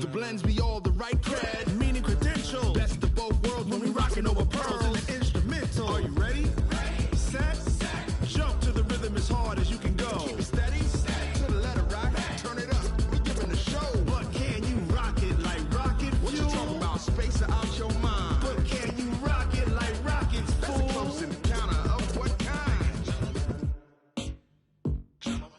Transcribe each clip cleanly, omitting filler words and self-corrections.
Your blends be all the right cred, meaning credentials. Best of both worlds when we rockin' over pearls in the instrumental. Are you ready? Set. Jump to the rhythm as hard as you can go. Keep it steady. To the letter rock. Turn it up. We giving a show. But can you rock it like rocket fuel? What you talking about? Space or out your mind? But can you rock it like rockets, fool? That's a close encounter of what kind? Gentlemen.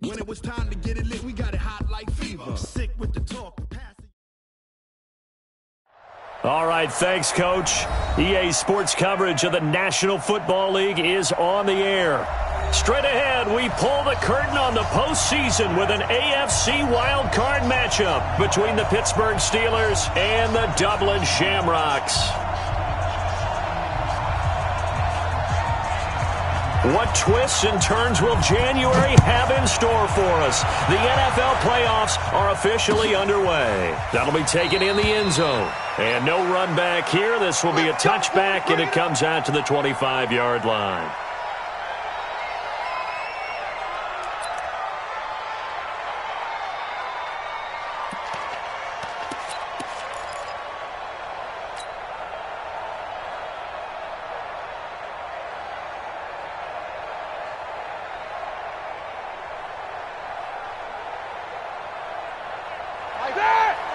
When it was time to get it lit, we got it hot like fever. Sick with the talk. All right, thanks, Coach. EA Sports coverage of the National Football League is on the air. Straight ahead, we pull the curtain on the postseason with an AFC wildcard matchup between the Pittsburgh Steelers and the Dublin Shamrocks. What twists and turns will January have in store for us? The NFL playoffs are officially underway. That'll be taken in the end zone. And no run back here. This will be a touchback, and it comes out to the 25-yard line.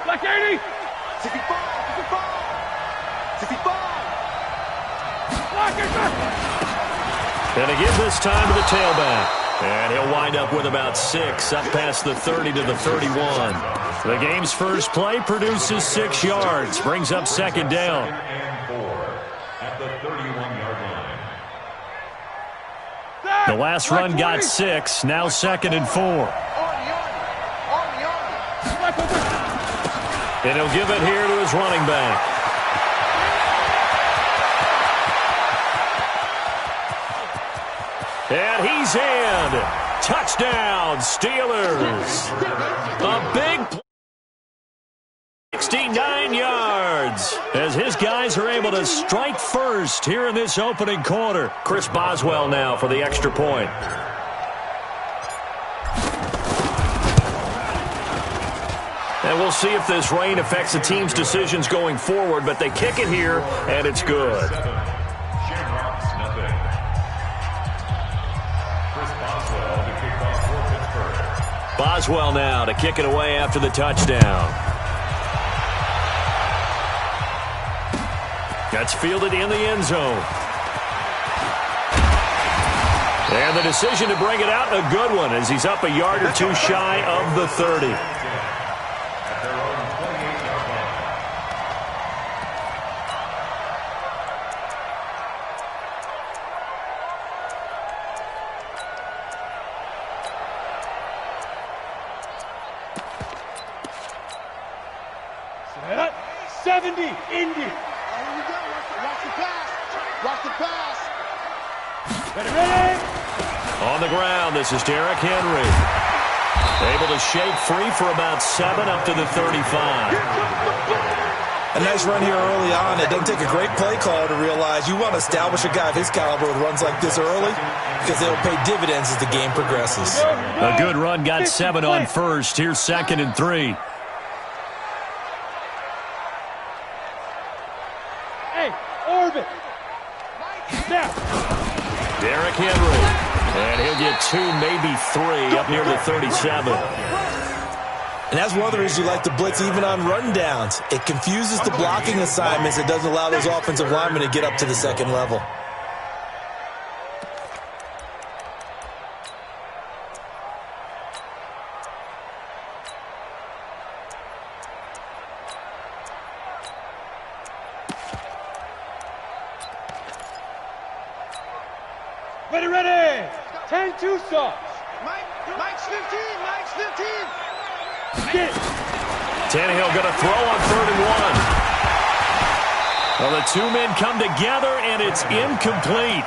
Like 80! 65! 65! And they give this time to the tailback. And he'll wind up with about 6, up past the 30 to the 31. The game's first play produces 6 yards, brings up second down. At the 31-yard line. The last run got 6, now second and 4. And he'll give it here to his running back. And he's in. Touchdown, Steelers. A big play. 69 yards as his guys are able to strike first here in this opening quarter. Chris Boswell now for the extra point. And we'll see if this rain affects the team's decisions going forward, but they kick it here, and it's good. Shamrocks, nothing. Chris Boswell to kick off for Pittsburgh. Boswell now to kick it away after the touchdown. That's fielded in the end zone. And the decision to bring it out, a good one, as he's up a yard or two shy of the 30. Set. 70, Indy. Here we go. Watch the pass. Watch the pass. Ready. On the ground, this is Derrick Henry. Able to shake free for about 7 up to the 35. A nice run here early on. It doesn't take a great play caller to realize you want to establish a guy of his caliber with runs like this early because they'll pay dividends as the game progresses. A good run got 7 on first. Here's second and 3. Hey, orbit. Now. Derrick Henry. And he'll get 2, maybe 3 up near the 37. And that's one of the reasons you like to blitz even on rundowns. It confuses the blocking assignments. It doesn't allow those offensive linemen to get up to the second level. Ready. 10-2 sauce. Mike's 15. Mike's 15. Tannehill going to throw on 3rd and 1. Well, the two men come together, and it's incomplete.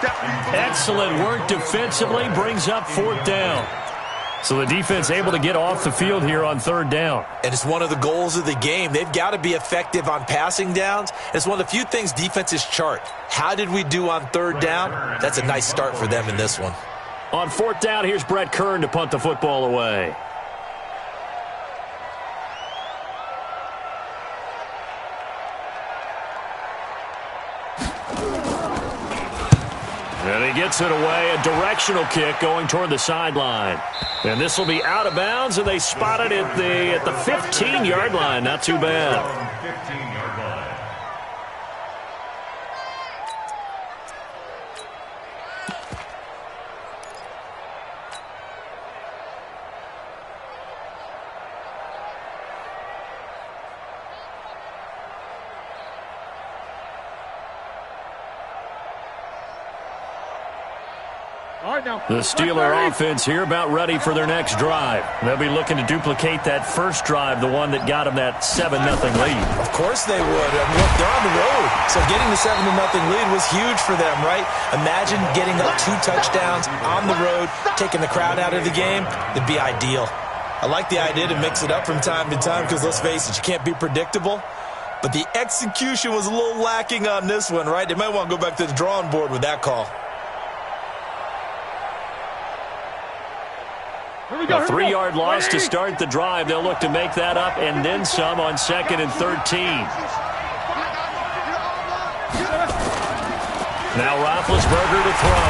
Excellent work defensively, brings up 4th down. So the defense able to get off the field here on 3rd down. And it's one of the goals of the game. They've got to be effective on passing downs. It's one of the few things defenses chart. How did we do on 3rd down? That's a nice start for them in this one. On 4th down, here's Brett Kern to punt the football away. And he gets it away, a directional kick going toward the sideline. And this will be out of bounds, and they spot it at the 15-yard line. Not too bad. 15-yard line. The Steeler offense here about ready for their next drive. They'll be looking to duplicate that first drive, the one that got them that 7-0 lead. Of course they would. I mean, look, they're on the road. So getting the 7-0 lead was huge for them, right? Imagine getting up 2 touchdowns on the road, taking the crowd out of the game. It'd be ideal. I like the idea to mix it up from time to time because, let's face it, you can't be predictable. But the execution was a little lacking on this one, right? They might want to go back to the drawing board with that call. A 3-yard loss to start the drive. They'll look to make that up and then some on 2nd and 13. Now Roethlisberger to throw.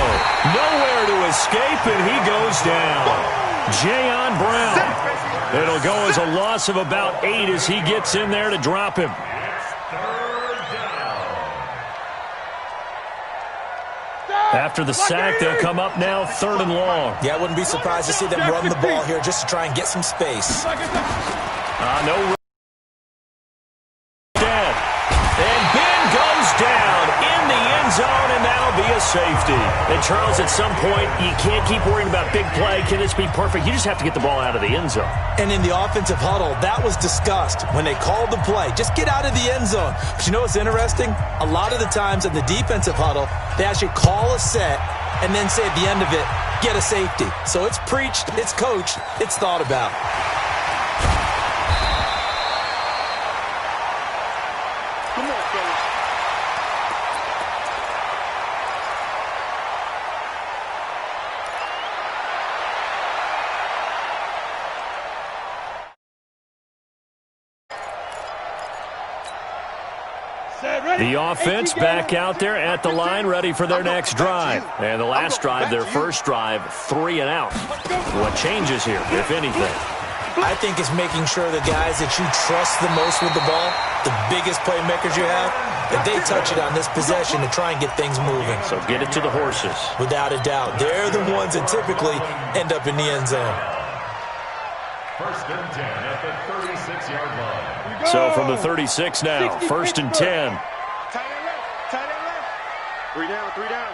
Nowhere to escape, and he goes down. Jayon Brown. It'll go as a loss of about 8 as he gets in there to drop him. After the sack, they'll come up now 3rd and long. Yeah, I wouldn't be surprised to see them run the ball here just to try and get some space. No. Dead. And Ben goes down in the end zone, and that'll be a safety. And, Charles, at some point, you can't keep worrying about big play. Can this be perfect? You just have to get the ball out of the end zone. And in the offensive huddle, that was discussed when they called the play. Just get out of the end zone. But you know what's interesting? A lot of the times in the defensive huddle, they actually call a set and then say at the end of it, get a safety. So it's preached, it's coached, it's thought about. Come on, fellas. The offense back out there at the line, ready for their next drive. And the last drive, their first drive, 3 and out. What changes here, if anything? I think it's making sure the guys that you trust the most with the ball, the biggest playmakers you have, that they touch it on this possession to try and get things moving. So get it to the horses. Without a doubt. They're the ones that typically end up in the end zone. 1st and 10 at the 36-yard line. So from the 36 now, 1st and 10. Tight end left. Tight end left. 3 down, 3 down.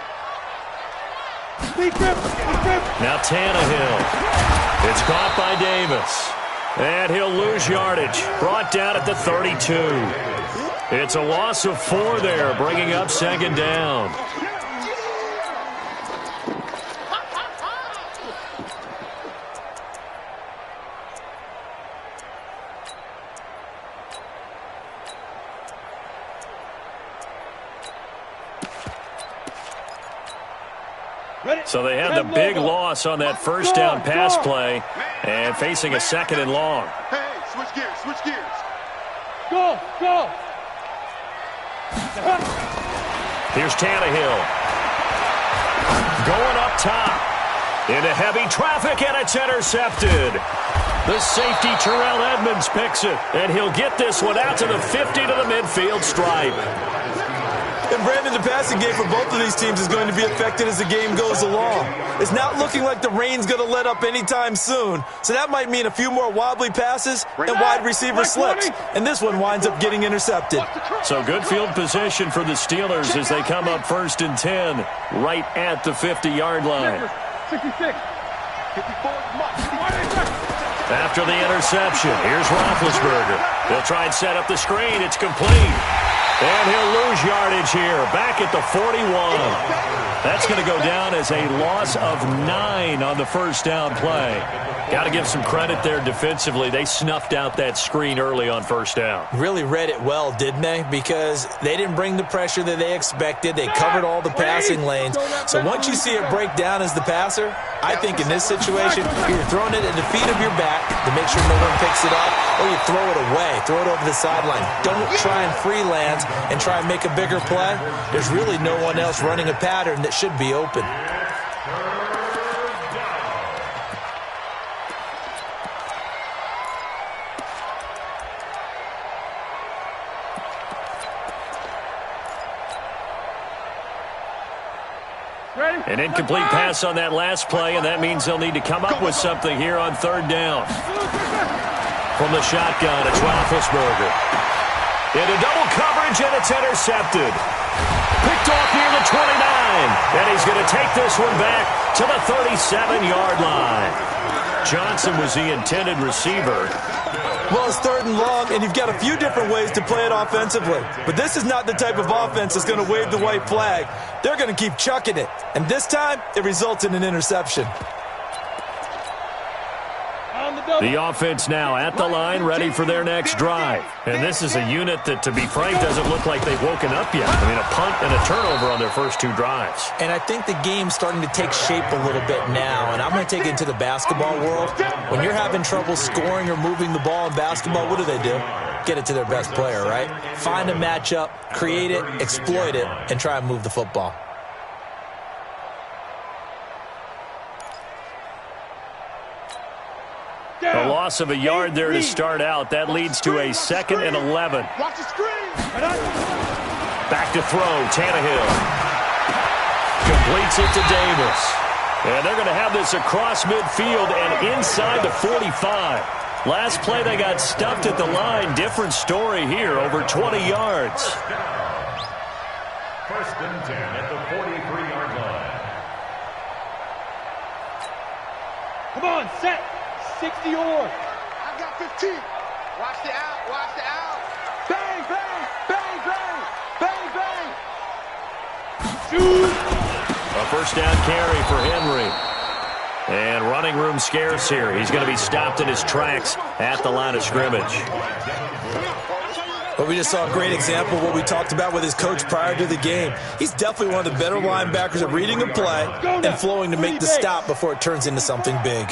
Now Tannehill. It's caught by Davis. And he'll lose yardage. Brought down at the 32. It's a loss of 4 there, bringing up 2nd down. So they had the big loss on that first down pass play and facing a 2nd and long. Hey, switch gears, switch gears. Go, go. Here's Tannehill. Going up top. Into heavy traffic, and it's intercepted. The safety, Terrell Edmonds, picks it. And he'll get this one out to the 50 to the midfield stripe. And Brandon, the passing game for both of these teams is going to be affected as the game goes along. It's not looking like the rain's going to let up anytime soon. So that might mean a few more wobbly passes and wide receiver slips. And this one winds up getting intercepted. So good field position for the Steelers as they come up 1st and 10 right at the 50-yard line. 66. 54. After the interception, here's Roethlisberger. They'll try and set up the screen. It's complete. And he'll lose yardage here, back at the 41. That's going to go down as a loss of 9 on the first down play. Got to give some credit there defensively. They snuffed out that screen early on first down. Really read it well, didn't they? Because they didn't bring the pressure that they expected. They covered all the passing lanes. So once you see it break down as the passer, I think in this situation, you're throwing it at the feet of your back to make sure no one picks it up, or you throw it away, throw it over the sideline. Don't try and freelance and try and make a bigger play. There's really no one else running a pattern that that should be open. An incomplete pass on that last play, and that means they'll need to come up with something here on third down. From the shotgun, it's Roethlisberger. Into double coverage, and it's intercepted. Picked off near the 29, and he's going to take this one back to the 37-yard line. Johnson was the intended receiver. Well, it's third and long, and you've got a few different ways to play it offensively. But this is not the type of offense that's going to wave the white flag. They're going to keep chucking it. And this time, it results in an interception. The offense now at the line, ready for their next drive. And this is a unit that, to be frank, doesn't look like they've woken up yet. I mean, a punt and a turnover on their first two drives. And I think the game's starting to take shape a little bit now. And I'm going to take it into the basketball world. When you're having trouble scoring or moving the ball in basketball, what do? Get it to their best player, right? Find a matchup, create it, exploit it, and try and move the football. A loss of a yard there to start out. That leads to a 2nd and 11. Watch the screen. Back to throw, Tannehill. Completes it to Davis. And they're going to have this across midfield and inside the 45. Last play they got stuffed at the line. Different story here, over 20 yards. First and 10 at the 43-yard line. Come on, set. 60 or. I got 15. Watch the out. Watch the out. Bang, bang, bang, bang, bang, bang. Shoot. A first down carry for Henry. And running room scarce here. He's going to be stopped in his tracks at the line of scrimmage. But we just saw a great example of what we talked about with his coach prior to the game. He's definitely one of the better linebackers at reading a play and flowing to make the stop before it turns into something big.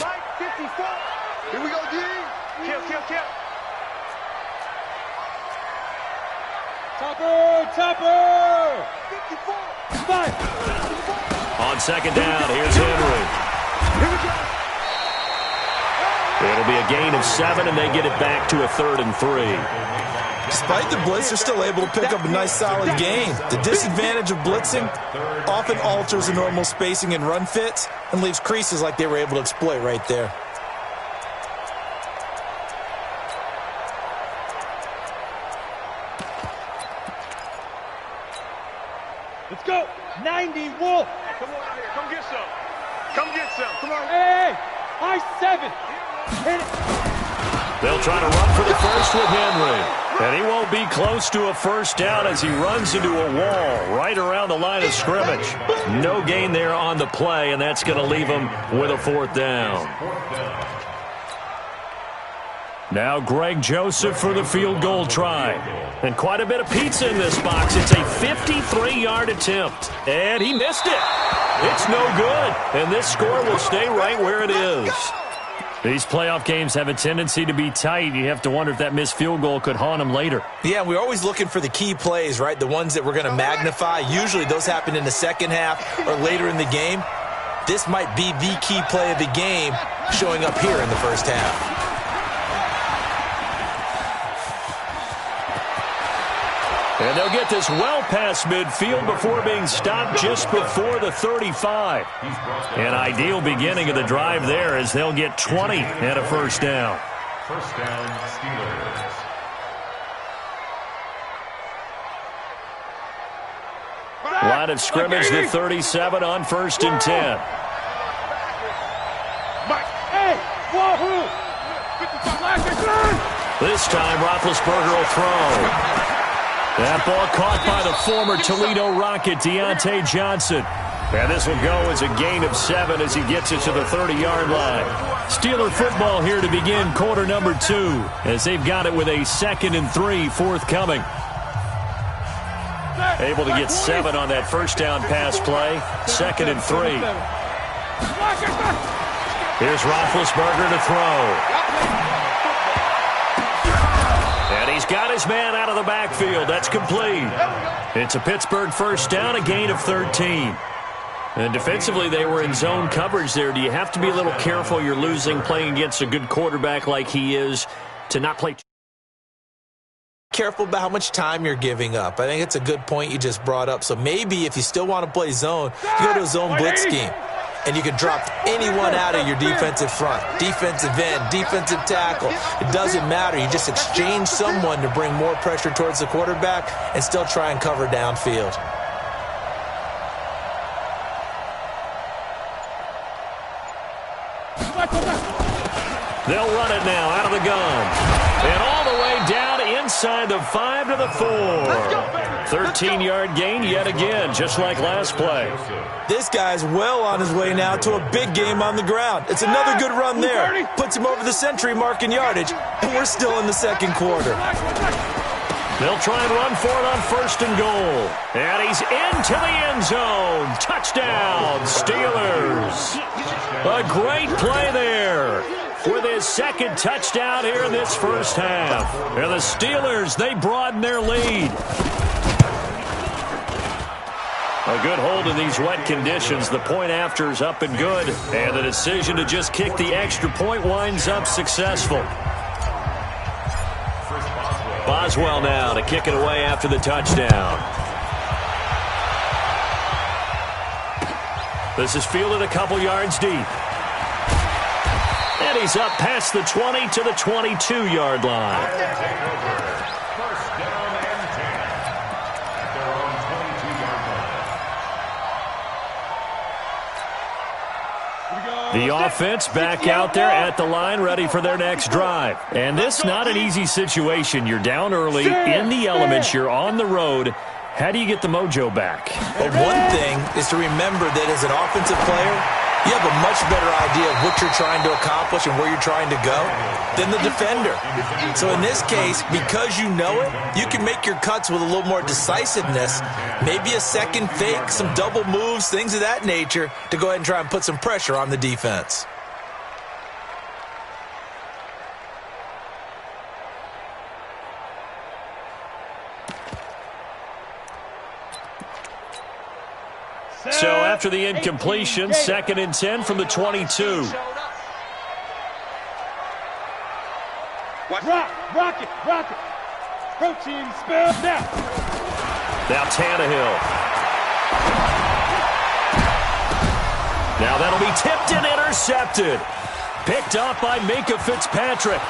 Here we go, D. Kill. Topper. 54. On second down, here's Henry. Here we go. It'll be a gain of 7, and they get it back to a 3rd and 3. Despite the blitz, they're still able to pick up a nice, solid gain. The disadvantage of blitzing often alters the normal spacing and run fits and leaves creases like they were able to exploit right there. Let's go. 90 Wolf. Come on out here. Come get some. Come get some. Come on. Hey. I-7. Hit it. They'll try to run for the first with Henry. And he won't be close to a first down as he runs into a wall right around the line of scrimmage. No gain there on the play, and that's going to leave him with a 4th down. Now Greg Joseph for the field goal try. And quite a bit of pizza in this box. It's a 53-yard attempt. And he missed it. It's no good. And this score will stay right where it is. These playoff games have a tendency to be tight. You have to wonder if that missed field goal could haunt them later. Yeah, we're always looking for the key plays, right? The ones that we're going to magnify. Usually those happen in the second half or later in the game. This might be the key play of the game showing up here in the first half. And they'll get this well past midfield before being stopped just before the 35. An ideal beginning of the drive there as they'll get 20 and a first down. First down, Steelers. Line of scrimmage, the 37 on 1st and 10. Hey. Wahoo. This time, Roethlisberger will throw. That ball caught by the former Toledo Rocket, Deontay Johnson. And this will go as a gain of 7 as he gets it to the 30-yard line. Steeler football here to begin quarter number 2 as they've got it with a 2nd and 3 forthcoming. Able to get 7 on that first down pass play. 2nd and 3. Here's Roethlisberger to throw. And he's got his man out of the backfield. That's complete. It's a Pittsburgh first down, a gain of 13. And defensively, they were in zone coverage there. Do you have to be a little careful? You're losing playing against a good quarterback like he is to not play. Careful about how much time you're giving up. I think it's a good point you just brought up. So maybe if you still want to play zone, you go to a zone blitz scheme. And you can drop anyone out of your defensive front, defensive end, defensive tackle. It doesn't matter. You just exchange someone to bring more pressure towards the quarterback and still try and cover downfield. They'll run it now out of the gun. And all the way down inside the 5 to the 4. 13-yard gain yet again, just like last play. This guy's well on his way now to a big game on the ground. It's another good run there. Puts him over the century mark in yardage, and we're still in the second quarter. They'll try and run for it on 1st and goal. And he's into the end zone. Touchdown, Steelers. A great play there with his second touchdown here in this first half. And the Steelers, they broaden their lead. A good hold in these wet conditions. The point after is up and good. And the decision to just kick the extra point winds up successful. Boswell now to kick it away after the touchdown. This is fielded a couple yards deep. And he's up past the 20 to the 22-yard line. First down and 10 at their own 22-yard line. The offense back out there at the line, ready for their next drive. And this not an easy situation. You're down early, in the elements, you're on the road. How do you get the mojo back? Well, one thing is to remember that as an offensive player, you have a much better idea of what you're trying to accomplish and where you're trying to go than the defender. So in this case, because you know it, you can make your cuts with a little more decisiveness, maybe a second fake, some double moves, things of that nature, to go ahead and try and put some pressure on the defense. So after the incompletion, 2nd and 10 from the 22. Rock it. Protein spell now. Now Tannehill. Now that'll be tipped and intercepted. Picked off by Minkah Fitzpatrick.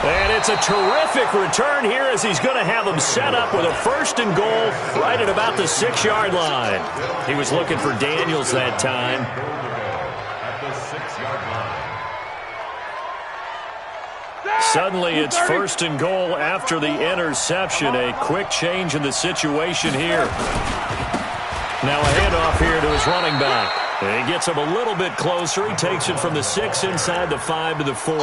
And it's a terrific return here as he's going to have them set up with a 1st and goal right at about the 6-yard line. He was looking for Daniels that time. At the 6-yard line. Suddenly it's 1st and goal after the interception. A quick change in the situation here. Now a handoff here to his running back. And he gets him a little bit closer. He takes it from the 6 inside the 5 to the 4.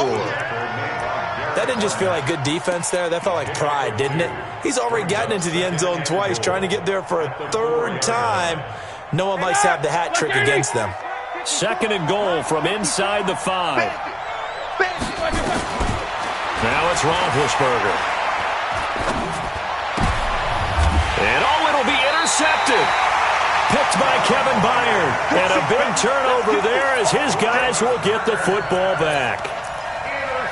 That didn't just feel like good defense there. That felt like pride, didn't it? He's already gotten into the end zone twice, trying to get there for a 3rd time. No one likes to have the hat trick against them. 2nd and goal from inside the 5. Now it's Roethlisberger. And it'll be intercepted. Picked by Kevin Byard. And a big turnover there as his guys will get the football back.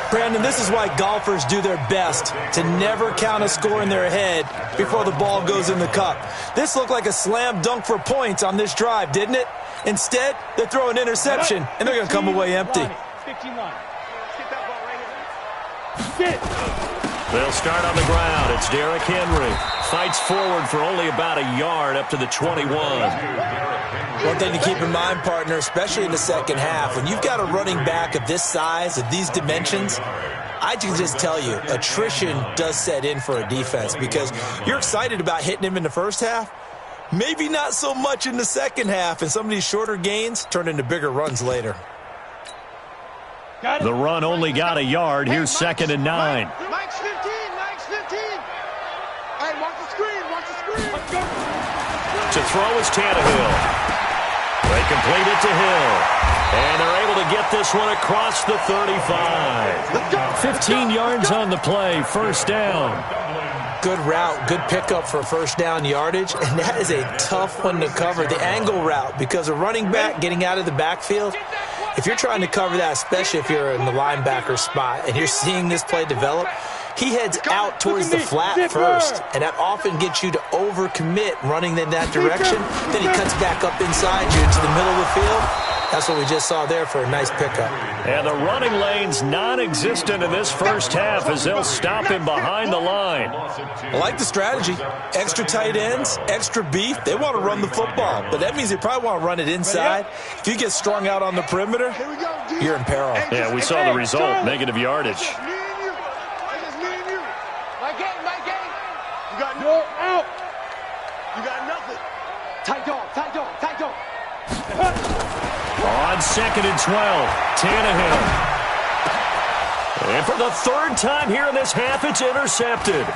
Brandon, this is why golfers do their best to never count a score in their head before the ball goes in the cup. This looked like a slam dunk for points on this drive, didn't it? Instead, they throw an interception, and they're going to come away empty. 15 line. They'll start on the ground. It's Derrick Henry. Fights forward for only about a yard up to the 21. One thing to keep in mind, partner, especially in the second half, when you've got a running back of this size, of these dimensions, I can just tell you, attrition does set in for a defense because you're excited about hitting him in the first half, maybe not so much in the second half, and some of these shorter gains turn into bigger runs later. The run only got a yard. Here's 2nd and 9. Mike's 15. Hey, watch the screen. To throw is Tannehill. They complete it to Hill. And they're able to get this one across the 35. 15 yards on the play, 1st down. good route, good pickup for first down yardage, and that is a tough one to cover, the angle route, because a running back getting out of the backfield, if you're trying to cover that, especially if you're in the linebacker spot and you're seeing this play develop, he heads out towards the flat first, and that often gets you to overcommit running in that direction. Then he cuts back up inside you into the middle of the field. That's what we just saw there for a nice pickup. And the running lane's non-existent in this first half as they'll stop him behind the line. I like the strategy. Extra tight ends, extra beef. They want to run the football, but that means they probably want to run it inside. If you get strung out on the perimeter, you're in peril. Yeah, we saw the result, negative yardage. You got no out. You got nothing. Tight dog, tight dog, tight dog. On 2nd and 12, Tannehill. And for the third time here in this half, it's intercepted.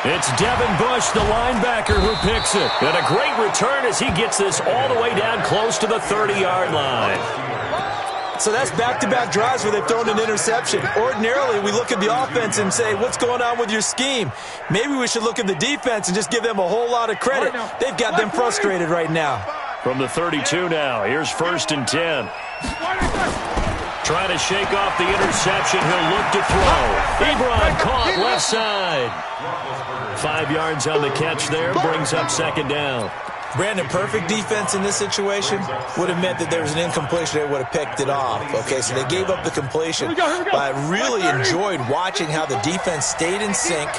It's Devin Bush, the linebacker, who picks it. And a great return as he gets this all the way down close to the 30-yard line. So that's back-to-back drives where they've thrown an interception. Ordinarily, we look at the offense and say, what's going on with your scheme? Maybe we should look at the defense and just give them a whole lot of credit. They've got them frustrated right now. From the 32 now, here's 1st and 10. Trying to shake off the interception. He'll look to throw. Ebron caught left side. 5 yards on the catch there. Brings up 2nd down. Brandon, perfect defense in this situation would have meant that there was an incompletion. They would have picked it off. Okay, so they gave up the completion. But I really enjoyed watching how the defense stayed in sync,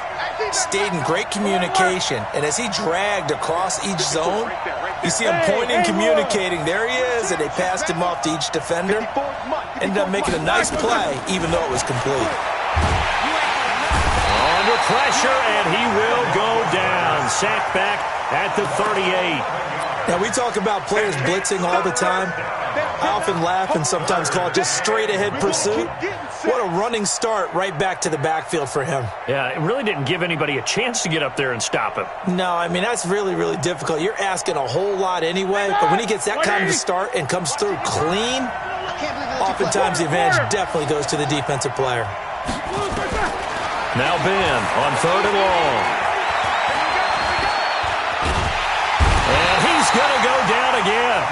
stayed in great communication. And as he dragged across each zone, you see him pointing, communicating. There he is, and they passed him off to each defender. Ended up making a nice play, even though it was complete. Under pressure, and he will go down. Sacked back at the 38. Now, we talk about players blitzing all the time. I often laugh and sometimes call it just straight-ahead pursuit. What a running start right back to the backfield for him. Yeah, it really didn't give anybody a chance to get up there and stop him. No, I mean, that's really, really difficult. You're asking a whole lot anyway, but when he gets that kind of a start and comes through clean, oftentimes the advantage definitely goes to the defensive player. Now Ben on 3rd and long. And he's going to go down again.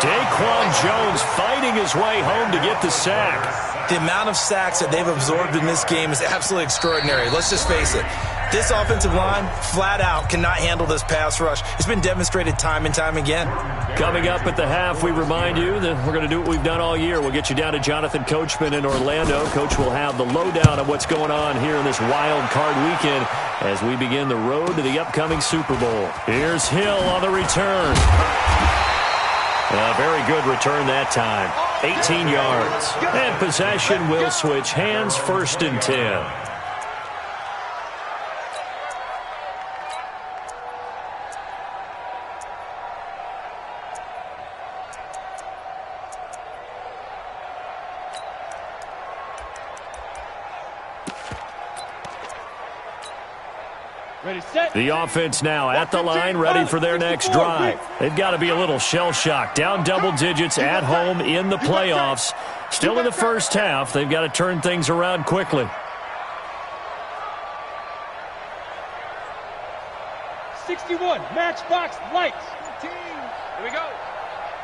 Daquan Jones fighting his way home to get the sack. The amount of sacks that they've absorbed in this game is absolutely extraordinary. Let's just face it. This offensive line, flat out, cannot handle this pass rush. It's been demonstrated time and time again. Coming up at the half, we remind you that we're going to do what we've done all year. We'll get you down to Jonathan Coachman in Orlando. Coach will have the lowdown of what's going on here in this wild card weekend as we begin the road to the upcoming Super Bowl. Here's Hill on the return. A very good return that time. 18 yards. And possession will switch hands, 1st and 10. The offense now at the line, ready for their next drive. They've got to be a little shell-shocked. Down double digits at home in the playoffs. Still in the first half. They've got to turn things around quickly. 61, matchbox lights. 15. Here we go.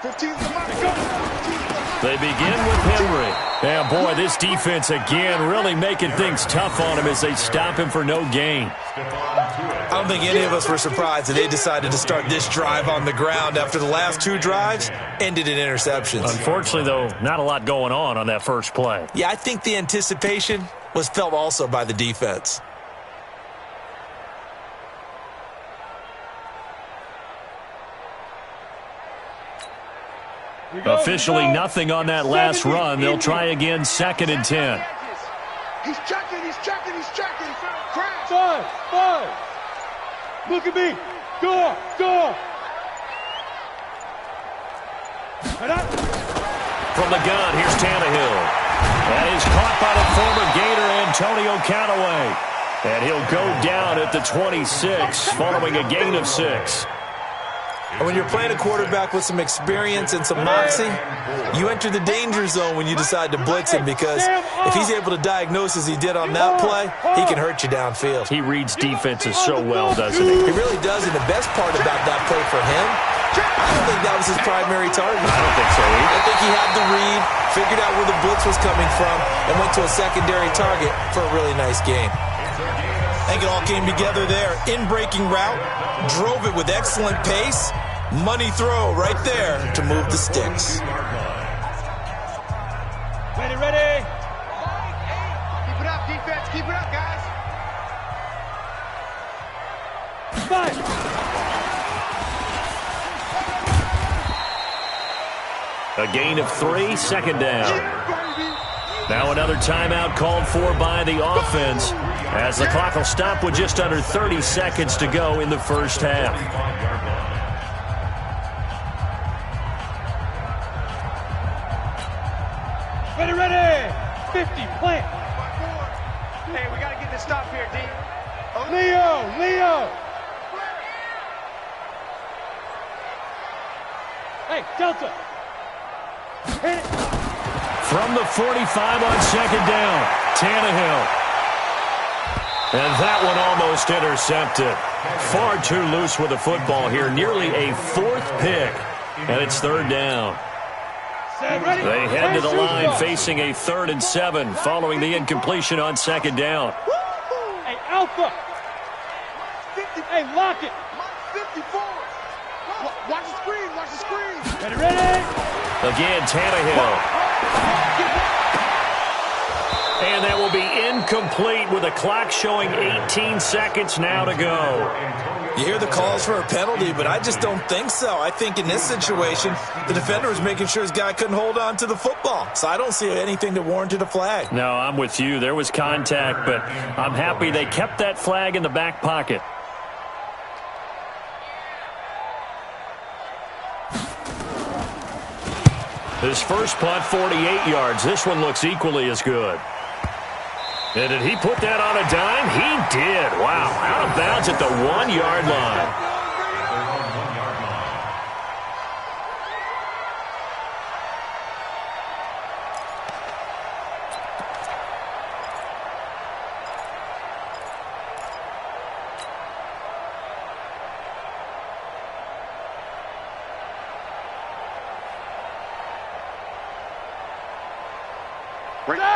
15's the mark. They begin with Henry. And boy, this defense again really making things tough on him as they stop him for no gain. I don't think any of us were surprised that they decided to start this drive on the ground after the last 2 drives ended in interceptions. Unfortunately, though, not a lot going on that first play. Yeah, I think the anticipation was felt also by the defense. Officially nothing on that last run. They'll try again, 2nd and 10. He's checking, he's checking, he's checking. Crash. 5. Look at me. Go. From the gun, here's Tannehill. That is caught by the former Gator, Antonio Callaway. And he'll go down at the 26 following a gain of 6. And when you're playing a quarterback with some experience and some moxie, you enter the danger zone when you decide to blitz him, because if he's able to diagnose as he did on that play, he can hurt you downfield. He reads defenses so well, doesn't he? He really does, and the best part about that play for him, I don't think that was his primary target. I don't think so either. I think he had the read, figured out where the blitz was coming from, and went to a secondary target for a really nice game. I think it all came together there. In-breaking route, drove it with excellent pace. Money throw right there to move the sticks. Ready, ready. Keep it up, defense. Keep it up, guys. Five. A gain of 3, second down. Now another timeout called for by the offense, as the clock will stop with just under 30 seconds to go in the first half. Ready, ready. 50, plant. Hey, we got to get this stop here, D. Leo. Hey, Delta. Hit it. From the 45 on second down, Tannehill. And that one almost intercepted. Far too loose with the football here. Nearly a 4th pick. And it's third down. They head to the line facing a 3rd and 7 following the incompletion on second down. Hey, Alpha. Hey, lock it. 54. Watch the screen. Watch the screen. Ready, ready. Again, Tannehill. And that will be incomplete with the clock showing 18 seconds now to go. You hear the calls for a penalty, but I just don't think so. I think in this situation, the defender was making sure his guy couldn't hold on to the football. So I don't see anything that warranted a flag. No, I'm with you. There was contact, but I'm happy they kept that flag in the back pocket. His first punt, 48 yards. This one looks equally as good. And did he put that on a dime? He did. Wow. Out of bounds at the 1-yard line.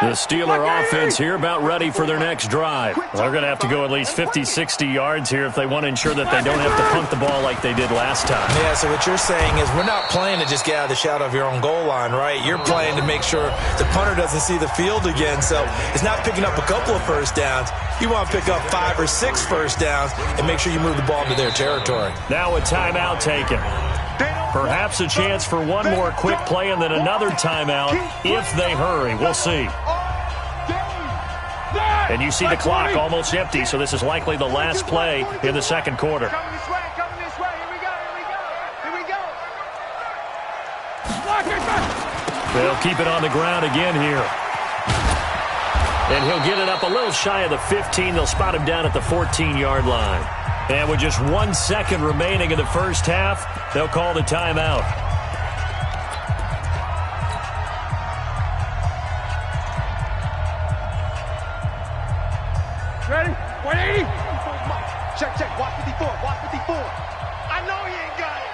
The Steeler offense here about ready for their next drive. They're going to have to go at least 50, 60 yards here if they want to ensure that they don't have to punt the ball like they did last time. Yeah, so what you're saying is we're not playing to just get out of the shadow of your own goal line, right? You're playing to make sure the punter doesn't see the field again. So it's not picking up a couple of first downs. You want to pick up 5 or 6 first downs and make sure you move the ball into their territory. Now a timeout taken. Perhaps a chance for one more quick play and then another timeout if they hurry. We'll see. And you see the clock almost empty, so this is likely the last play in the second quarter. Coming this way, here we go. They'll keep it on the ground again here. And he'll get it up a little shy of the 15. They'll spot him down at the 14-yard line. And with just 1 second remaining in the first half, they'll call the timeout. Ready? 180. Check. Watch 54. I know he ain't got it.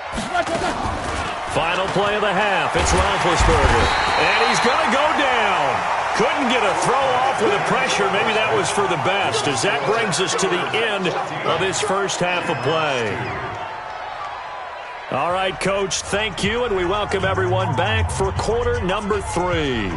Final play of the half. It's Roethlisberger. And he's going to go down. Couldn't get a throw off with the pressure. Maybe that was for the best, as that brings us to the end of this first half of play. All right, Coach, thank you, and we welcome everyone back for quarter number 3.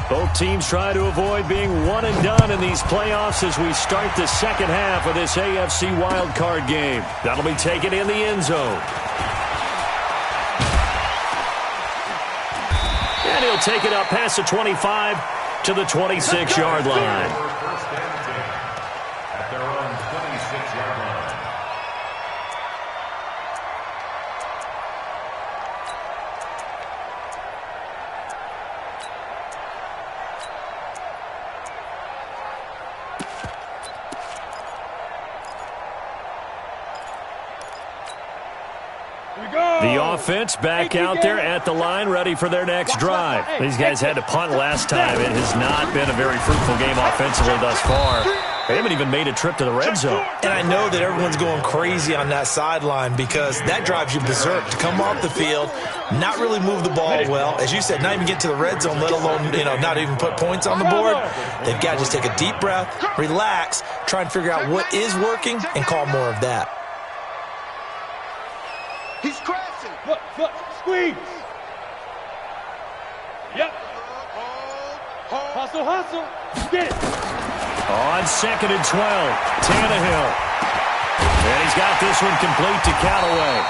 Both teams try to avoid being one and done in these playoffs as we start the second half of this AFC Wildcard game. That'll be taken in the end zone. And he'll take it up past the 25 to the 26-yard line. At their own 26. The offense back out there at the line, ready for their next drive. These guys had to punt last time. It has not been a very fruitful game offensively thus far. They haven't even made a trip to the red zone. And I know that everyone's going crazy on that sideline because that drives you berserk to come off the field, not really move the ball well. As you said, not even get to the red zone, let alone, not even put points on the board. They've got to just take a deep breath, relax, try and figure out what is working, and call more of that. He's crashing. Look, squeeze. Yep. Hustle. Get it. On 2nd and 12, Tannehill. And he's got this one complete to Callaway.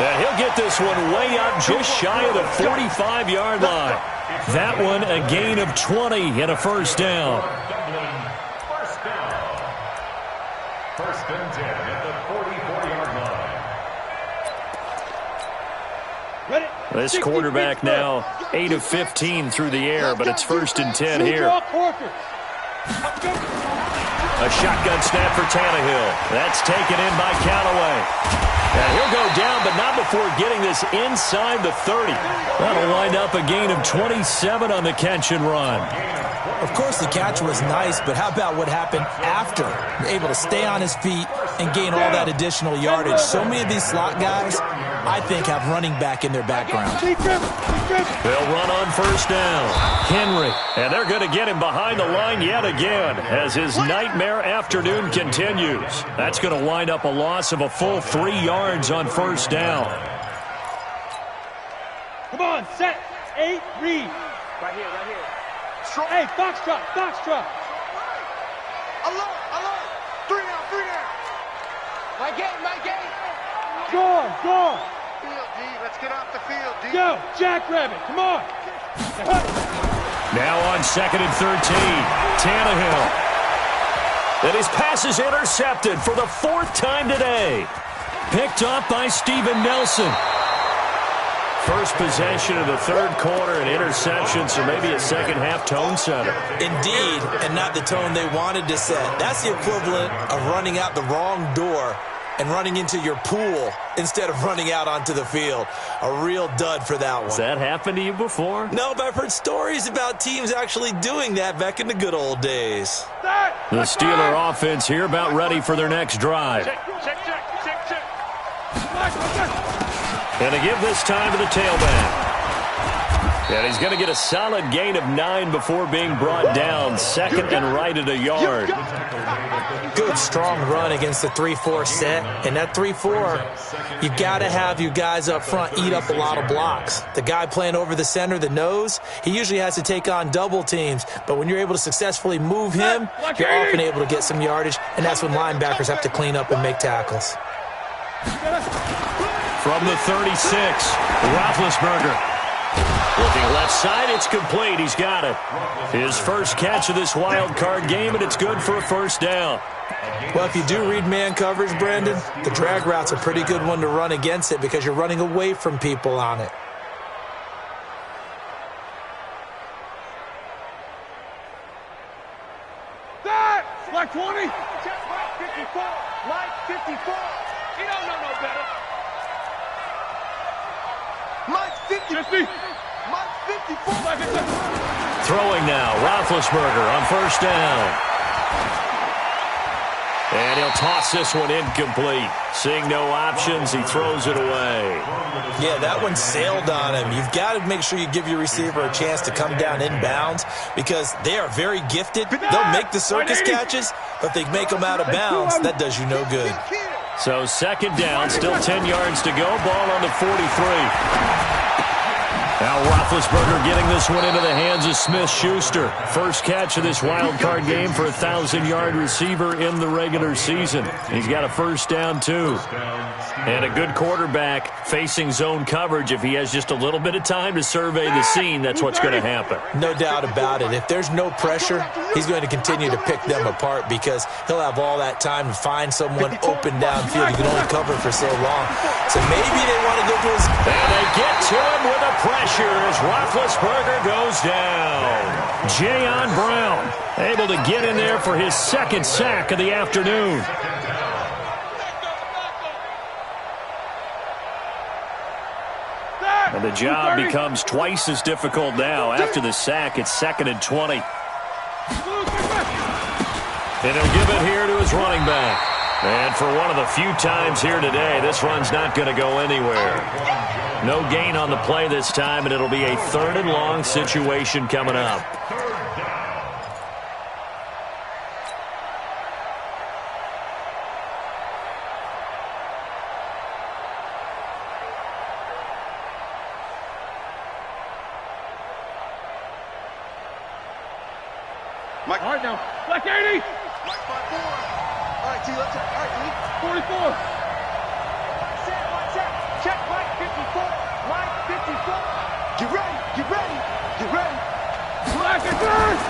And he'll get this one way up just shy of the 45-yard line. That one a gain of 20 and a first down. First and 10 at the 44-yard line. This quarterback now 8 of 15 through the air, but it's 1st and 10 here. A shotgun snap for Tannehill. That's taken in by Callaway. And he'll go down, but not before getting this inside the 30. That'll wind up a gain of 27 on the catch and run. Of course, the catch was nice, but how about what happened after? Able to stay on his feet and gain all that additional yardage. So many of these slot guys, I think, have running back in their background. They'll run on first down. Henry, and they're going to get him behind the line yet again as his nightmare afternoon continues. That's going to wind up a loss of a full 3 yards on first down. Come on, set, 8, read. Right here. Hey, foxtrot. Alert. 3 down. My game. Go. Field, D. Let's get off the field, D. Go, Jackrabbit, come on. Now on 2nd and 13, Tannehill. And his pass is intercepted for the 4th time today. Picked up by Steven Nelson. First possession of the 3rd quarter, an interception, so maybe a second-half tone setter. Indeed, and not the tone they wanted to set. That's the equivalent of running out the wrong door and running into your pool instead of running out onto the field. A real dud for that one. Has that happened to you before? No, but I've heard stories about teams actually doing that back in the good old days. The Steeler offense here about ready for their next drive. Check. And to give this time to the tailback. And he's going to get a solid gain of 9 before being brought down. 2nd and right at a yard. Good, strong run against the 3-4 set. And that 3-4, you've got to have your guys up front eat up a lot of blocks. The guy playing over the center, the nose, he usually has to take on double teams. But when you're able to successfully move him, you're often able to get some yardage. And that's when linebackers have to clean up and make tackles. From the 36, Roethlisberger. Looking left side, it's complete. He's got it. His first catch of this wild card game, and it's good for a first down. Well, if you do read man coverage, Brandon, the drag route's a pretty good one to run against it because you're running away from people on it. Like 20. Mike 54. He don't know no better. Mike 54. Mike 54. Throwing now, Roethlisberger on first down. And he'll toss this one incomplete. Seeing no options, he throws it away. Yeah, that one sailed on him. You've got to make sure you give your receiver a chance to come down inbounds because they are very gifted. They'll make the circus catches, but they make them out of bounds. That does you no good. So 2nd down, still 10 yards to go. Ball on the 43. Now Roethlisberger getting this one into the hands of Smith-Schuster. First catch of this wild card game for a 1,000-yard receiver in the regular season. He's got a first down, too. And a good quarterback facing zone coverage. If he has just a little bit of time to survey the scene, that's what's going to happen. No doubt about it. If there's no pressure, he's going to continue to pick them apart because he'll have all that time to find someone open downfield. You can only cover for so long. So maybe they want to go to his... And they get to him with a pressure as Roethlisberger goes down. Jayon Brown able to get in there for his 2nd sack of the afternoon. And the job becomes twice as difficult now. After the sack, it's 2nd and 20. And he'll give it here to his running back. And for one of the few times here today, this run's not going to go anywhere. No gain on the play this time, and it'll be a 3rd and long situation coming up. Mike. All right, now. Black 80. Mike 5-4. All right, T, let's check. All right, T. 44. Set. Check Mike 54. Mike 54. Get ready. Get ready. Get ready. Black and third.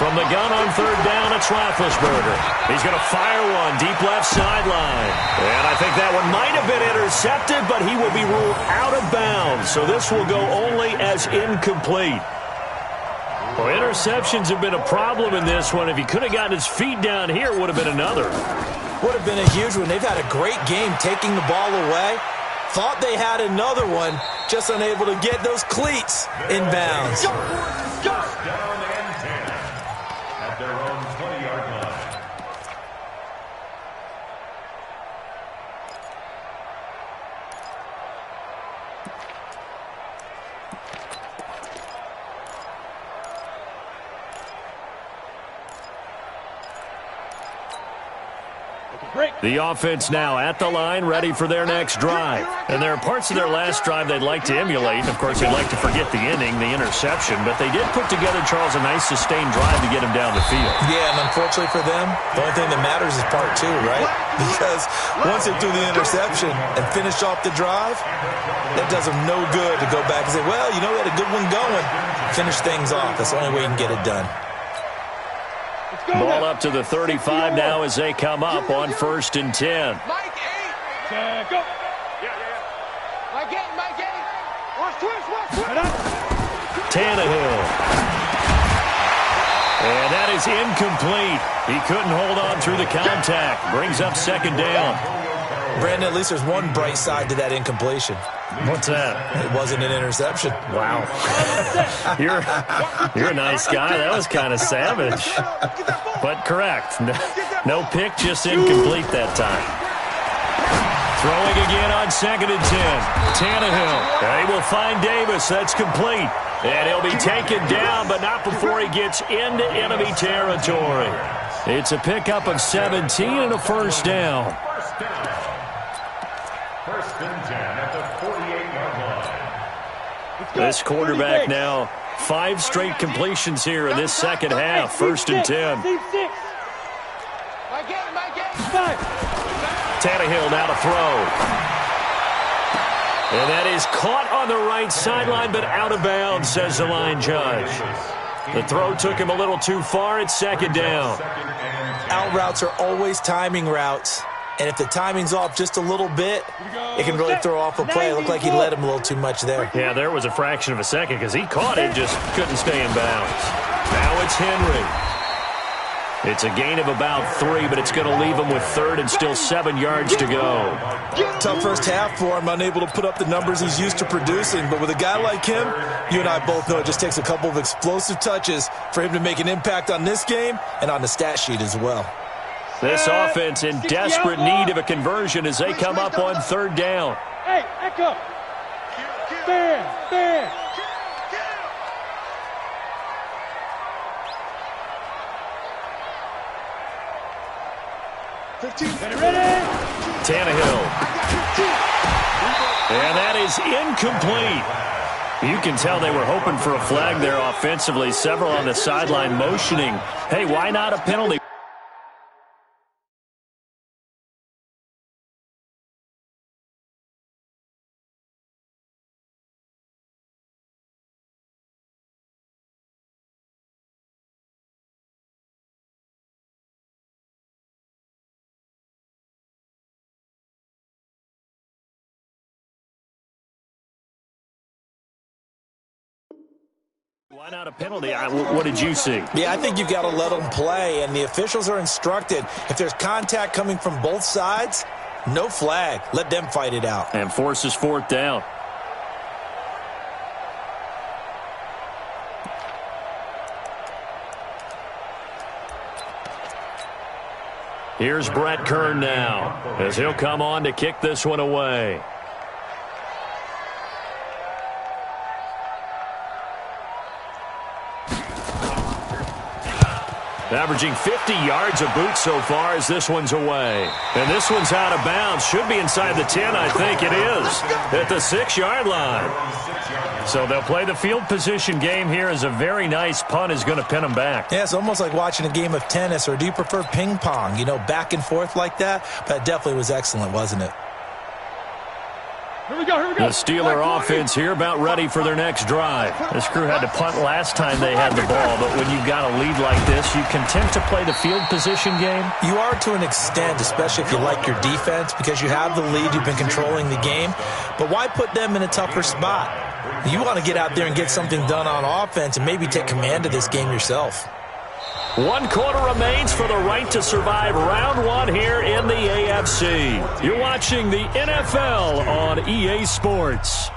From the gun on 3rd down, it's Roethlisberger. He's going to fire one deep left sideline. And I think that one might have been intercepted, but he will be ruled out of bounds. So this will go only as incomplete. Well, interceptions have been a problem in this one. If he could have gotten his feet down here, it would have been another. Would have been a huge one. They've had a great game taking the ball away. Thought they had another one, just unable to get those cleats in bounds. Down and 10 at their own 20-yard line. The offense now at the line, ready for their next drive. And there are parts of their last drive they'd like to emulate. Of course, they'd like to forget the inning, the interception. But they did put together, Charles, a nice sustained drive to get him down the field. Yeah, and unfortunately for them, the only thing that matters is part 2, right? Because once they do the interception and finish off the drive, that does them no good to go back and say, well, you know, we had a good one going. Finish things off. That's the only way you can get it done. Ball up to the 35 now as they come up on 1st and 10. Mike 8. Go. Mike 8. Watch twist. Tannehill. And that is incomplete. He couldn't hold on through the contact. Brings up 2nd down. Brandon, at least there's one bright side to that incompletion. What's that? It wasn't an interception. Wow. You're a nice guy. That was kind of savage. But correct. No pick, just incomplete that time. Throwing again on 2nd and 10. Tannehill. They will find Davis. That's complete. And he'll be taken down, but not before he gets into enemy territory. It's a pickup of 17 and a 1st down. 1st and 10 at the 48-yard line. This quarterback now, 5 straight completions here in this second half. 1st and 10. Mike 8. Tannehill now to throw. And that is caught on the right sideline, but out of bounds, says the line judge. The throw took him a little too far. It's 2nd down. Out routes are always timing routes. And if the timing's off just a little bit, it can really throw off a play. It looked like he led him a little too much there. Yeah, there was a fraction of a second because he caught it, just couldn't stay in bounds. Now it's Henry. It's a gain of about 3, but it's going to leave him with 3rd and still 7 yards to go. Tough first half for him, unable to put up the numbers he's used to producing. But with a guy like him, you and I both know it just takes a couple of explosive touches for him to make an impact on this game and on the stat sheet as well. This offense in desperate need of a conversion as they come up on 3rd down. Hey, echo. Stand. 15. Ready? Tannehill. And that is incomplete. You can tell they were hoping for a flag there offensively. Several on the sideline motioning. Hey, why not a penalty? Why not a penalty? What did you see? Yeah, I think you've got to let them play, and the officials are instructed. If there's contact coming from both sides, no flag. Let them fight it out. And forces 4th down. Here's Brett Kern now, as he'll come on to kick this one away. Averaging 50 yards a boot so far as this one's away. And this one's out of bounds. Should be inside the 10, I think it is, at the 6-yard line. So they'll play the field position game here as a very nice punt is going to pin them back. Yeah, it's almost like watching a game of tennis, or do you prefer ping pong? You know, back and forth like that? But it definitely was excellent, wasn't it? Here we go, here we go. The Steeler offense here about ready for their next drive. This crew had to punt last time they had the ball, but when you've got a lead like this, you content to play the field position game? You are to an extent, especially if you like your defense, because you have the lead, you've been controlling the game. But why put them in a tougher spot? You want to get out there and get something done on offense and maybe take command of this game yourself. 1 quarter remains for the right to survive round 1 here in the AFC. You're watching the NFL on EA Sports.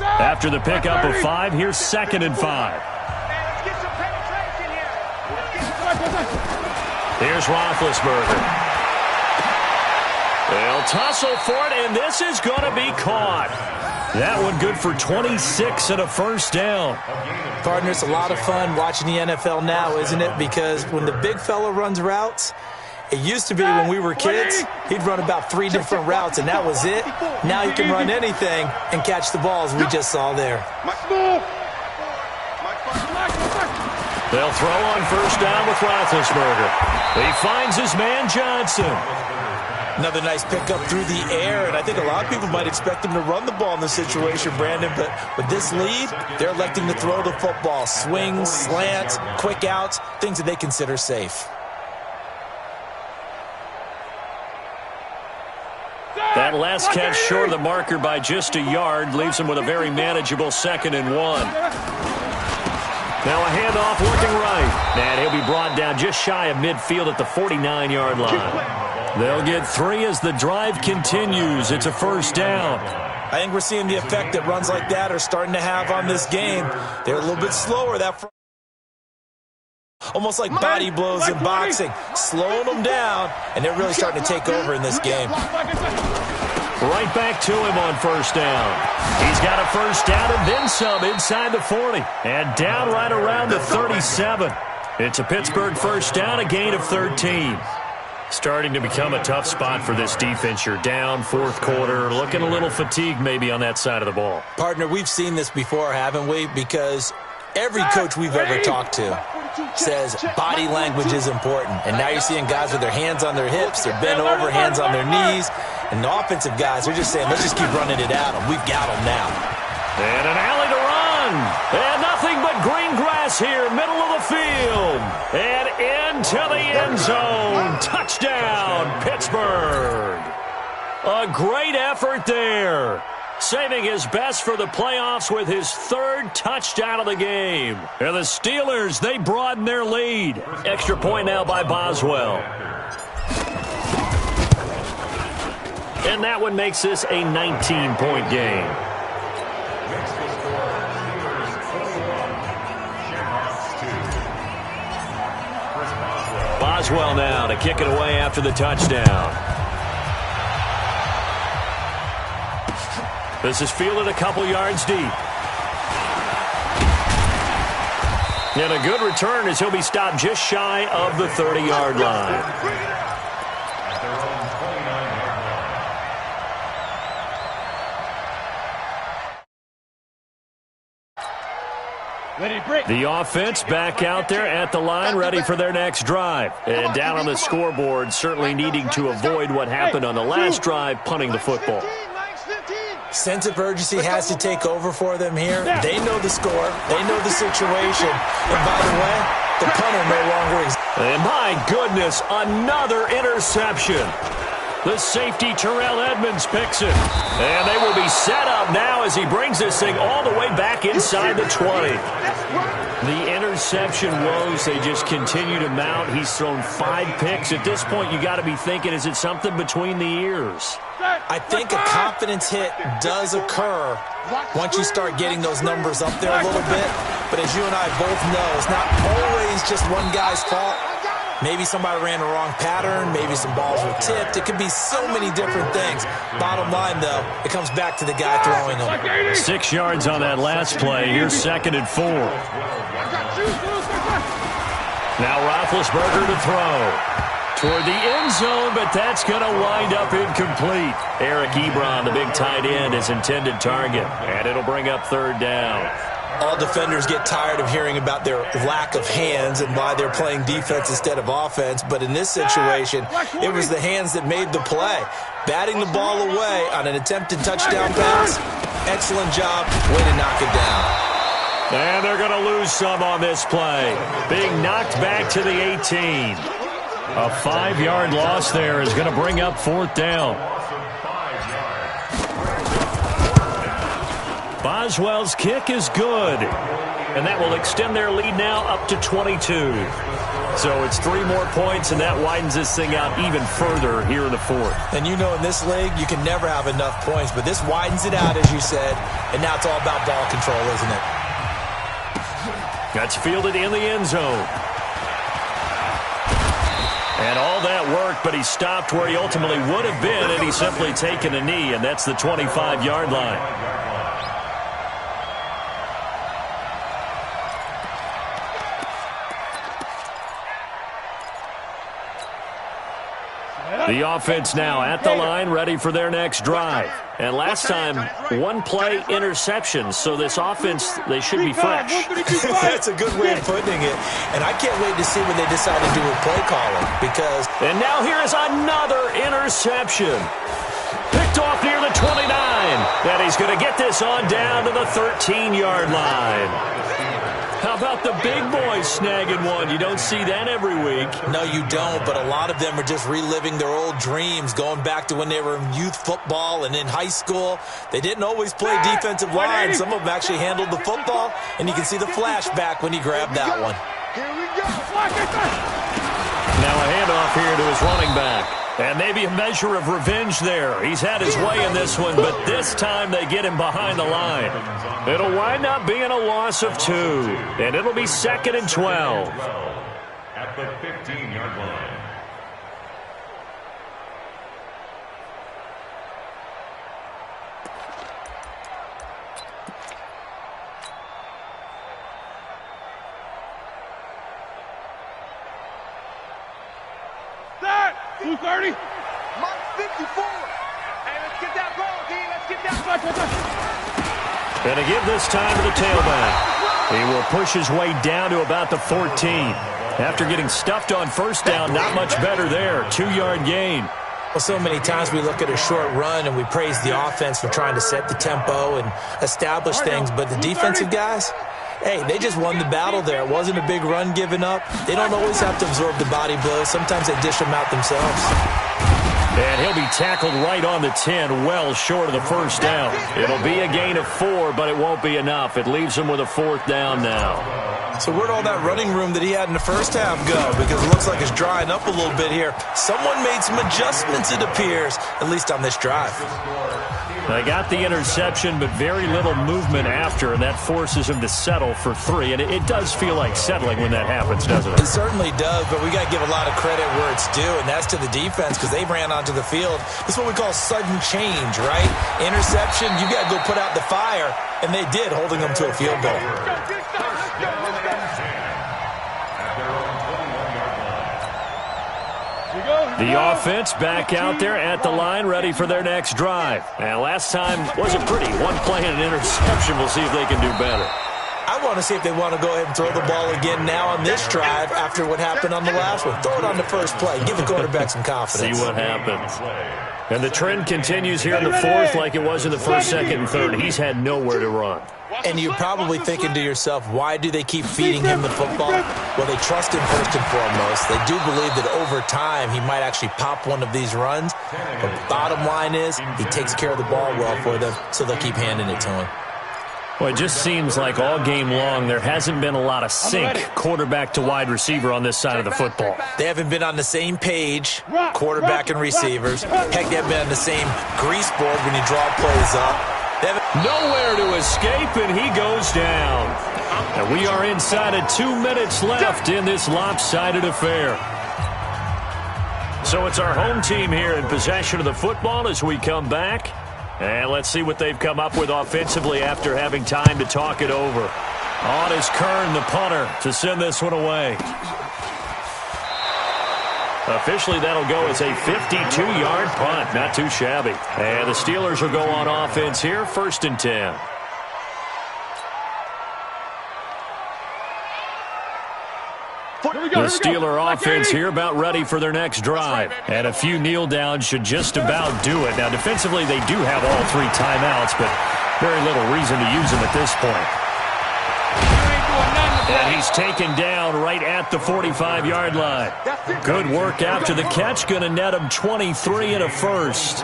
After the pickup of 5, here's 2nd and 5. Here's Roethlisberger. They'll tussle for it, and this is going to be caught. That one good for 26 and a first down. Partner, it's a lot of fun watching the NFL now, isn't it? Because when the big fella runs routes, it used to be when we were kids, he'd run about 3 different routes, and that was it. Now he can run anything and catch the balls we just saw there. They'll throw on first down with Roethlisberger. He finds his man Johnson. Another nice pickup through the air, and I think a lot of people might expect him to run the ball in this situation, Brandon, but with this lead, they're electing to throw the football. Swings, slants, quick outs, things that they consider safe. That last catch short of the marker by just a yard leaves him with a very manageable 2nd and 1. Now a handoff looking right. And he'll be brought down just shy of midfield at the 49-yard line. They'll get 3 as the drive continues. It's a first down. I think we're seeing the effect that runs like that are starting to have on this game. They're a little bit slower. Almost like body blows in boxing. Slowing them down, and they're really starting to take over in this game. Right back to him on first down. He's got a first down and then some inside the 40. And down right around the 37. It's a Pittsburgh first down, a gain of 13. Starting to become a tough spot for this defense. You're down 4th quarter, looking a little fatigued maybe on that side of the ball. Partner, we've seen this before, haven't we? Because every coach we've ever talked to says body language is important. And now you're seeing guys with their hands on their hips, they're bent over, hands on their knees. And the offensive guys are just saying, let's just keep running it at them. We've got them now. And an alley to run. And nothing but green grass here, middle of the field. And into the end zone. Touchdown, Pittsburgh. A great effort there. Saving his best for the playoffs with his 3rd touchdown of the game. And the Steelers, they broaden their lead. Extra point now by Boswell. And that one makes this a 19-point game. Boswell now to kick it away after the touchdown. This is fielded a couple yards deep. And a good return as he'll be stopped just shy of the 30-yard line. The offense back out there at the line, ready for their next drive. And down on the scoreboard, certainly needing to avoid what happened on the last drive, punting the football. Sense of urgency has to take over for them here. They know the score. They know the situation. And by the way, the punter no longer exists. And my goodness, another interception. The safety, Terrell Edmonds, picks it. And they will be set up now as he brings this thing all the way back inside the 20. The interception woes, they just continue to mount. He's thrown 5 picks. At this point, you got to be thinking, is it something between the ears? I think a confidence hit does occur once you start getting those numbers up there a little bit. But as you and I both know, it's not always just one guy's fault. Maybe somebody ran the wrong pattern. Maybe some balls were tipped. It could be so many different things. Bottom line, though, it comes back to the guy throwing them. 6 yards on that last play. Here's 2nd and 4. Now Roethlisberger to throw. Toward the end zone, but that's going to wind up incomplete. Eric Ebron, the big tight end, his intended target. And it'll bring up 3rd down. All defenders get tired of hearing about their lack of hands and why they're playing defense instead of offense. But in this situation, it was the hands that made the play. Batting the ball away on an attempted touchdown pass. Excellent job. Way to knock it down. And they're going to lose some on this play. Being knocked back to the 18. A 5-yard loss there is going to bring up 4th down. Boswell's kick is good. And that will extend their lead now up to 22. So it's 3 more points, and that widens this thing out even further here in the 4th. And you know, in this league, you can never have enough points. But this widens it out, as you said. And now it's all about ball control, isn't it? That's fielded in the end zone. And all that worked, but he stopped where he ultimately would have been, and he's simply taken a knee, and that's the 25-yard line. The offense now at the line, ready for their next drive. And last time, 1-play interception, so this offense, they should be fresh. That's a good way of putting it. And I can't wait to see what they decide to do with play calling, because... And now here is another interception. Picked off near the 29. And he's going to get this on down to the 13-yard line. How about the big boys snagging one? You don't see that every week. No, you don't, but a lot of them are just reliving their old dreams, going back to when they were in youth football and in high school. They didn't always play defensive line. Some of them actually handled the football, and you can see the flashback when he grabbed that one. Here we go. Now a handoff here to his running back. And maybe a measure of revenge there. He's had his way in this one, but this time they get him behind the line. It'll wind up being a loss of 2, and it'll be 2nd and 12. At the 15-yard line. Start! 230. Mark 54. Hey, let's get that ball, D. Let's get that. And to give this time to the tailback. He will push his way down to about the 14. After getting stuffed on 1st down, not much better there. 2-yard gain. Well, so many times we look at a short run and we praise the offense for trying to set the tempo and establish things, but the defensive guys, hey, they just won the battle there. It wasn't a big run given up. They don't always have to absorb the body blows. Sometimes they dish them out themselves. And he'll be tackled right on the 10, well short of the 1st down. It'll be a gain of 4, but it won't be enough. It leaves him with a 4th down now. So where'd all that running room that he had in the first half go? Because it looks like it's drying up a little bit here. Someone made some adjustments, it appears, at least on this drive. They got the interception, but very little movement after, and that forces him to settle for 3. And it does feel like settling when that happens, doesn't it? It certainly does, but we got to give a lot of credit where it's due, and that's to the defense because they ran onto the field. This is what we call sudden change, right? Interception, you got to go put out the fire, and they did, holding them to a field goal. The offense back out there at the line, ready for their next drive. And last time wasn't pretty. 1 play and an interception. We'll see if they can do better. I want to see if they want to go ahead and throw the ball again now on this drive after what happened on the last one. Throw it on the first play. Give the quarterback some confidence. See what happens. And the trend continues here in the fourth like it was in the first, second, and third. He's had nowhere to run. And you're probably thinking to yourself, why do they keep feeding him the football? Well, they trust him first and foremost. They do believe that over time he might actually pop one of these runs. But the bottom line is he takes care of the ball well for them, so they'll keep handing it to him. Well, it just seems like all game long there hasn't been a lot of sync quarterback to wide receiver on this side of the football. They haven't been on the same page, quarterback and receivers. Heck, they haven't been on the same grease board when you draw plays up. Nowhere to escape, and he goes down. And we are inside of 2 minutes left in this lopsided affair. So it's our home team here in possession of the football as we come back. And let's see what they've come up with offensively after having time to talk it over. On is Kern, the punter, to send this one away. Officially, that'll go as a 52-yard punt. Not too shabby. And the Steelers will go on offense here, 1st and 10. The Steeler offense here about ready for their next drive. And a few kneel downs should just about do it. Now, defensively, they do have all 3 timeouts, but very little reason to use them at this point. And he's taken down right at the 45-yard line. Good work after the catch. Going to net him 23 and a first.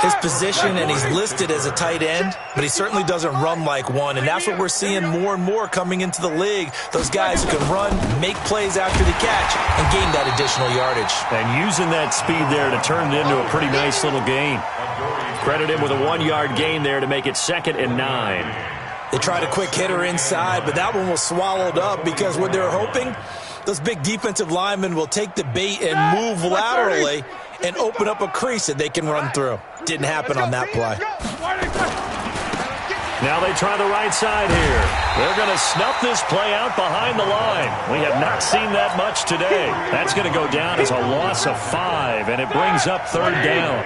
His position, and he's listed as a tight end, but he certainly doesn't run like one, and that's what we're seeing more and more coming into the league. Those guys who can run, make plays after the catch, and gain that additional yardage. And using that speed there to turn it into a pretty nice little gain. Credit him with a 1-yard gain there to make it 2nd and 9. They tried a quick hitter inside, but that one was swallowed up because what they're hoping, those big defensive linemen will take the bait and move laterally and open up a crease that they can run through. Didn't happen on that play. Now they try the right side here. They're going to snuff this play out behind the line. We have not seen that much today. That's going to go down as a loss of 5, and it brings up 3rd down.